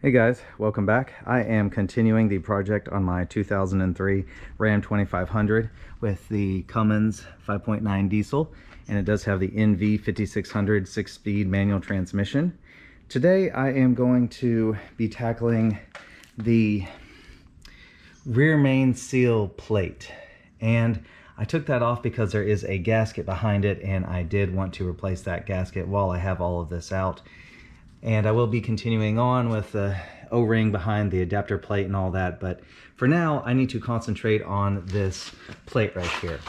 Hey guys, welcome back. I am continuing the project on my 2003 Ram 2500 with the Cummins 5.9 diesel, and it does have the NV5600 6-speed manual transmission. Today I am going to be tackling the rear main seal plate, and I took that off because there is a gasket behind it, and I did want to replace that gasket while I have all of this out. And I will be continuing on with the O-ring behind the adapter plate and all that, but for now I need to concentrate on this plate right here.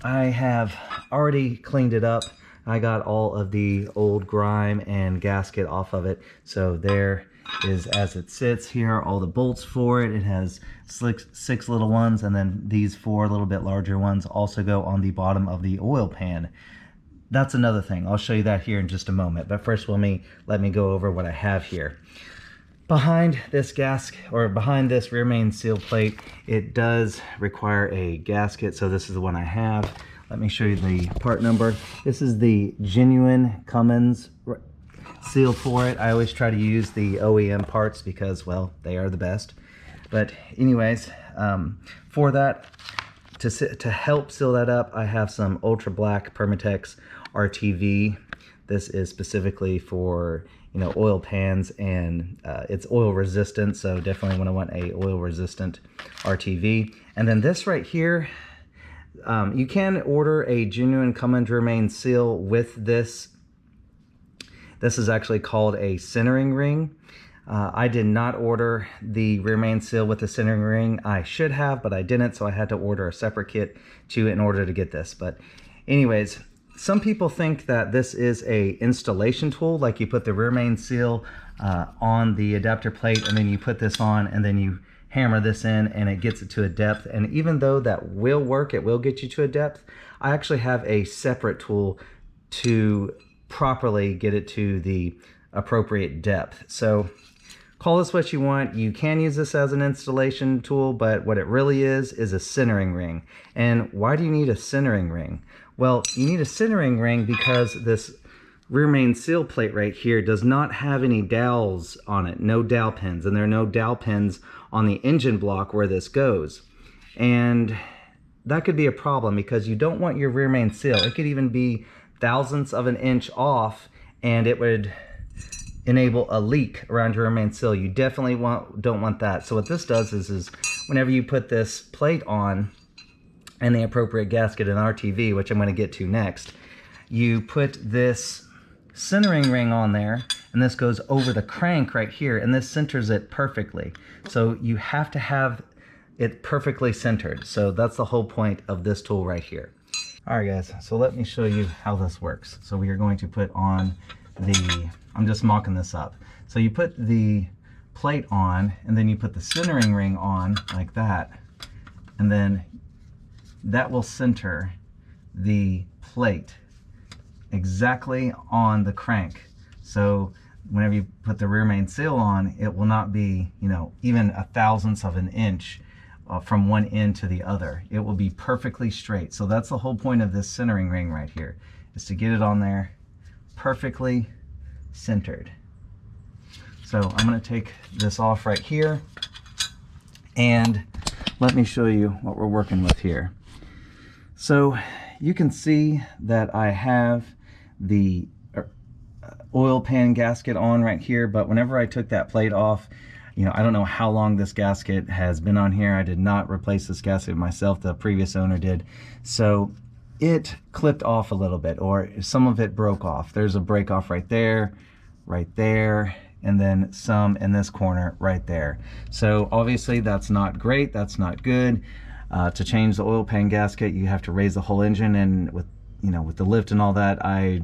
I have already cleaned it up. I got all of the old grime and gasket off of it, so there is as it sits here, all the bolts for it. It has six little ones, and then these four a little bit larger ones also go on the bottom of the oil pan. That's another thing. I'll show you that here in just a moment. But first, let me go over what I have here. Behind this gasket, or behind this rear main seal plate, it does require a gasket. So this is the one I have. Let me show you the part number. This is the genuine Cummins seal for it. I always try to use the OEM parts because, well, they are the best. But anyways, for that, to help seal that up, I have some ultra black Permatex RTV. This is specifically for, you know, oil pans, and it's oil resistant, so definitely when I want a oil resistant RTV. And then this right here, you can order a genuine Cummins rear main seal with this. This is actually called a centering ring. I did not order the rear main seal with the centering ring. I should have, but I didn't, so I had to order a separate kit in order to get this. But anyways, some people think that this is a installation tool, like you put the rear main seal on the adapter plate, and then you put this on, and then you hammer this in, and it gets it to a depth. And even though that will work, it will get you to a depth, I actually have a separate tool to properly get it to the appropriate depth. So call this what you want. You can use this as an installation tool, but what it really is a centering ring. And why do you need a centering ring? Well, you need a centering ring because this rear main seal plate right here does not have any dowels on it, no dowel pins, and there are no dowel pins on the engine block where this goes. And that could be a problem because you don't want your rear main seal. It could even be thousandths of an inch off, and it would enable a leak around your rear main seal. You definitely don't want that. So what this does is whenever you put this plate on and the appropriate gasket and RTV, which I'm going to get to next, you put this centering ring on there, and this goes over the crank right here, and this centers it perfectly. So you have to have it perfectly centered. So that's the whole point of this tool right here. All right, guys, so let me show you how this works. So we are going to put on I'm just mocking this up. So you put the plate on, and then you put the centering ring on like that, and then that will center the plate exactly on the crank. So whenever you put the rear main seal on, it will not be, you know, even a thousandth of an inch from one end to the other. It will be perfectly straight. So that's the whole point of this centering ring right here, is to get it on there perfectly centered. So I'm going to take this off right here, and let me show you what we're working with here. So you can see that I have the oil pan gasket on right here, but whenever I took that plate off, you know, I don't know how long this gasket has been on here. I did not replace this gasket myself, the previous owner did. So it clipped off a little bit, or some of it broke off. There's a break off right there, and then some in this corner right there. So obviously that's not great, that's not good. To change the oil pan gasket, you have to raise the whole engine, and with, you know, with the lift and all that, I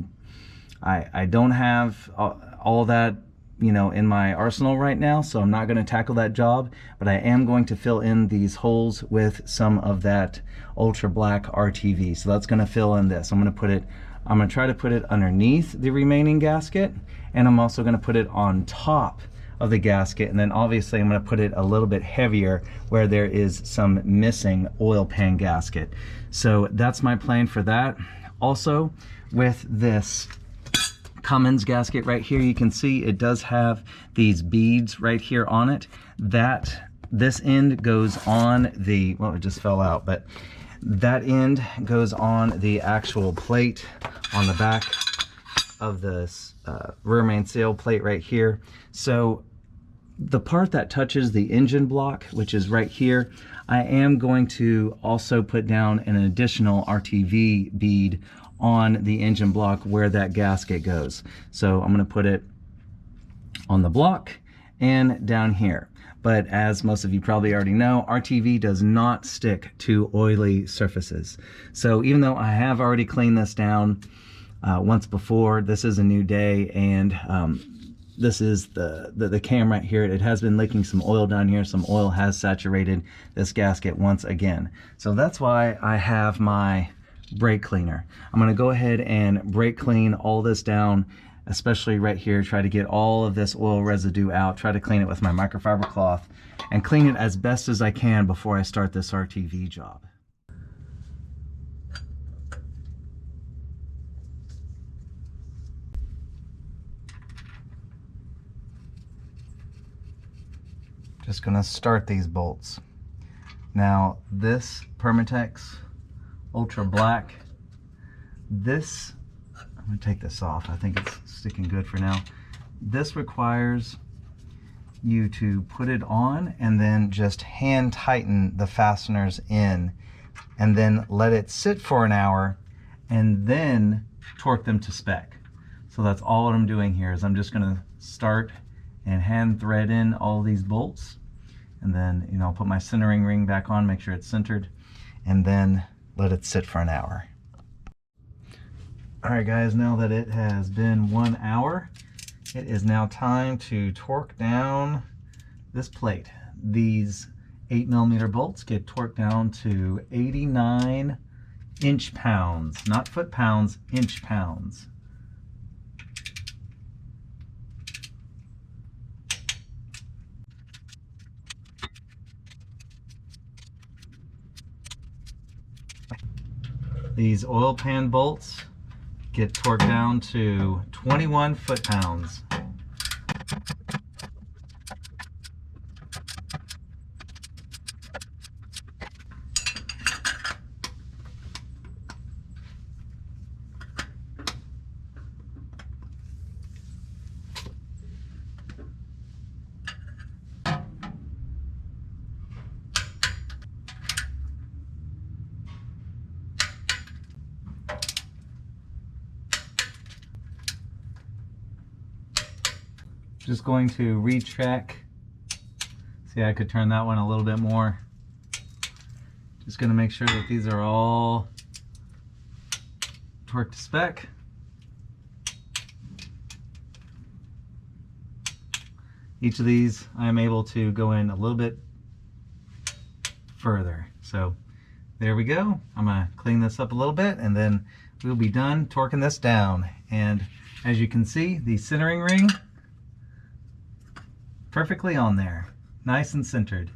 don't have all that, you know, in my arsenal right now, so I'm not going to tackle that job, but I am going to fill in these holes with some of that ultra black RTV. So that's going to fill in this. I'm going to try to put it underneath the remaining gasket, and I'm also going to put it on top of the gasket, and then obviously I'm going to put it a little bit heavier where there is some missing oil pan gasket. So that's my plan for that. Also, with this Cummins gasket right here. You can see it does have these beads right here on it. This end goes on the, well, it just fell out, but that end goes on the actual plate on the back of this rear main seal plate right here. So the part that touches the engine block, which is right here, I am going to also put down an additional RTV bead on the engine block where that gasket goes. So I'm going to put it on the block and down here. But as most of you probably already know, RTV does not stick to oily surfaces. So even though I have already cleaned this down once before, this is a new day, and this is the cam right here. It has been leaking some oil down here. Some oil has saturated this gasket once again. So that's why I have my brake cleaner. I'm going to go ahead and brake clean all this down, especially right here. Try to get all of this oil residue out. Try to clean it with my microfiber cloth and clean it as best as I can before I start this RTV job. Just going to start these bolts. Now this Permatex Ultra Black, I'm going to take this off. I think it's sticking good for now. This requires you to put it on and then just hand tighten the fasteners in, and then let it sit for an hour and then torque them to spec. So that's all I'm doing here is I'm just going to start and hand thread in all these bolts, and then, you know, I'll put my centering ring back on, make sure it's centered, and then let it sit for an hour. All right guys, now that it has been 1 hour, it is now time to torque down this plate. These 8mm bolts get torqued down to 89 inch-pounds, not foot-pounds, inch-pounds. These oil pan bolts get torqued down to 21 foot-pounds. Just going to recheck. See, I could turn that one a little bit more. Just going to make sure that these are all torqued to spec. Each of these I'm able to go in a little bit further. So there we go. I'm going to clean this up a little bit and then we'll be done torquing this down. And as you can see, the centering ring perfectly on there, nice and centered.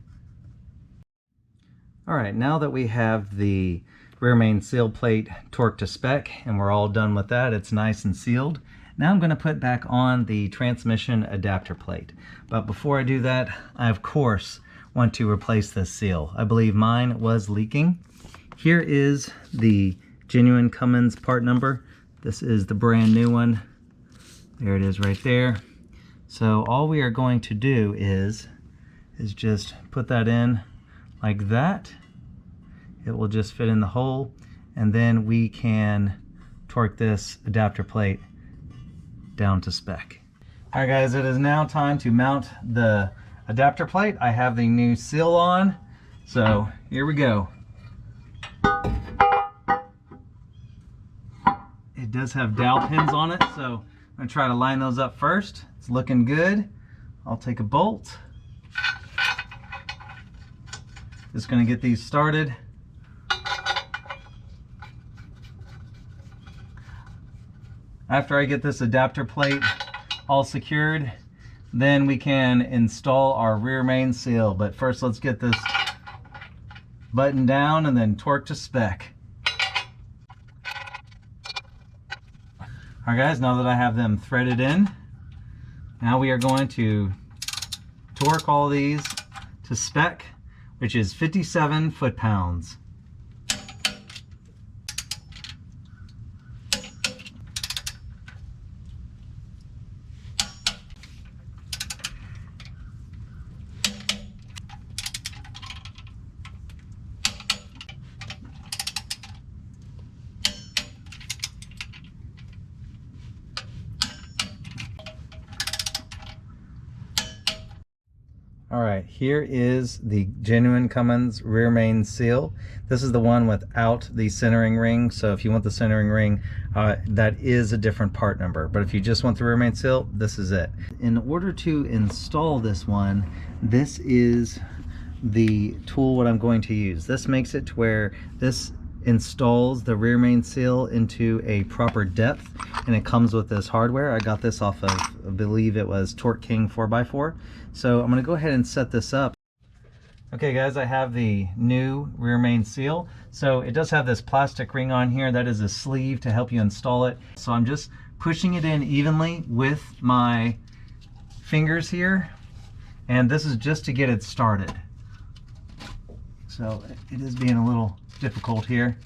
All right, now that we have the rear main seal plate torqued to spec and we're all done with that, it's nice and sealed. Now I'm going to put back on the transmission adapter plate. But before I do that, I of course want to replace this seal. I believe mine was leaking. Here is the genuine Cummins part number. This is the brand new one. There it is right there. So all we are going to do is just put that in like that. It will just fit in the hole, and then we can torque this adapter plate down to spec. All right guys, it is now time to mount the adapter plate. I have the new seal on, so here we go. It does have dowel pins on it, so I'm going to try to line those up first. It's looking good. I'll take a bolt. Just going to get these started. After I get this adapter plate all secured, then we can install our rear main seal. But first let's get this buttoned down and then torque to spec. All right guys, now that I have them threaded in, now we are going to torque all these to spec, which is 57 foot-pounds. All right, here is the genuine Cummins rear main seal. This is the one without the centering ring. So if you want the centering ring, that is a different part number. But if you just want the rear main seal, this is it. In order to install this one, this is the tool what I'm going to use. This makes it to where this installs the rear main seal into a proper depth, and it comes with this hardware. I got this off of, I believe it was Torque King 4x4. So I'm going to go ahead and set this up. Okay guys, I have the new rear main seal. So it does have this plastic ring on here. That is a sleeve to help you install it. So I'm just pushing it in evenly with my fingers here, and this is just to get it started. So it is being a little difficult here.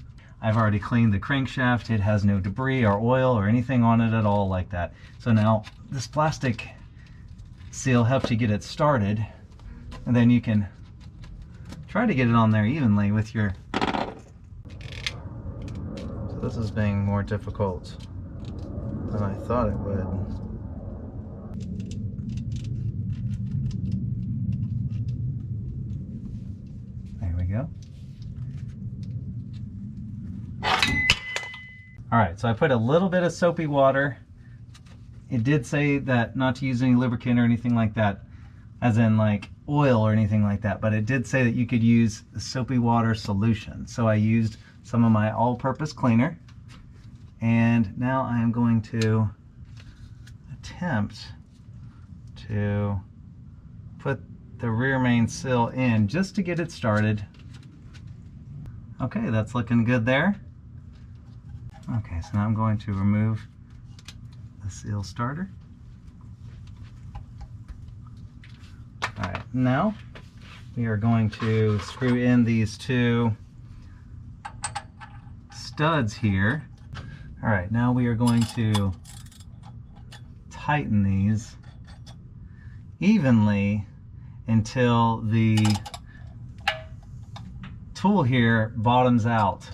I've already cleaned the crankshaft. It has no debris or oil or anything on it at all like that. So now this plastic seal helps you get it started, and then you can try to get it on there evenly with your... So this is being more difficult than I thought it would. There we go. All right, so I put a little bit of soapy water. It did say that not to use any lubricant or anything like that, as in like oil or anything like that, but it did say that you could use a soapy water solution. So I used some of my all-purpose cleaner, and now I am going to attempt to put the rear main seal in just to get it started. Okay, that's looking good there. Okay, so now I'm going to remove the seal starter. All right, now we are going to screw in these two studs here. All right, now we are going to tighten these evenly until the tool here bottoms out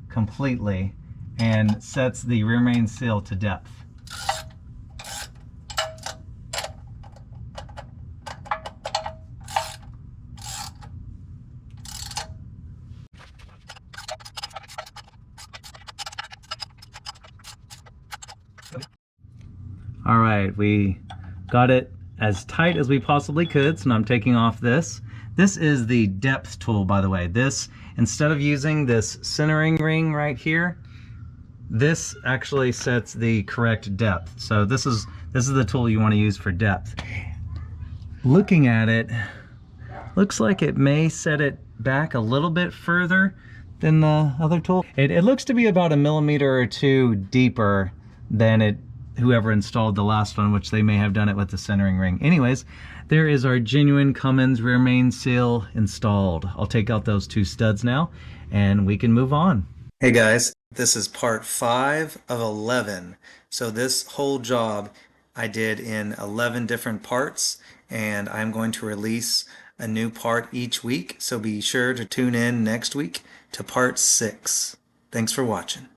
completely and sets the rear main seal to depth. All right, we got it as tight as we possibly could, so now I'm taking off this. This is the depth tool, by the way. This, instead of using this centering ring right here, this actually sets the correct depth. So this is the tool you want to use for depth. Looking at it, looks like it may set it back a little bit further than the other tool. It looks to be about 1 millimeter or 2 deeper than whoever installed the last one, which they may have done it with the centering ring. Anyways, there is our genuine Cummins rear main seal installed. I'll take out those 2 studs now and we can move on. Hey guys, this is part 5 of 11. So this whole job I did in 11 different parts, and I'm going to release a new part each week. So be sure to tune in next week to part 6. Thanks for watching.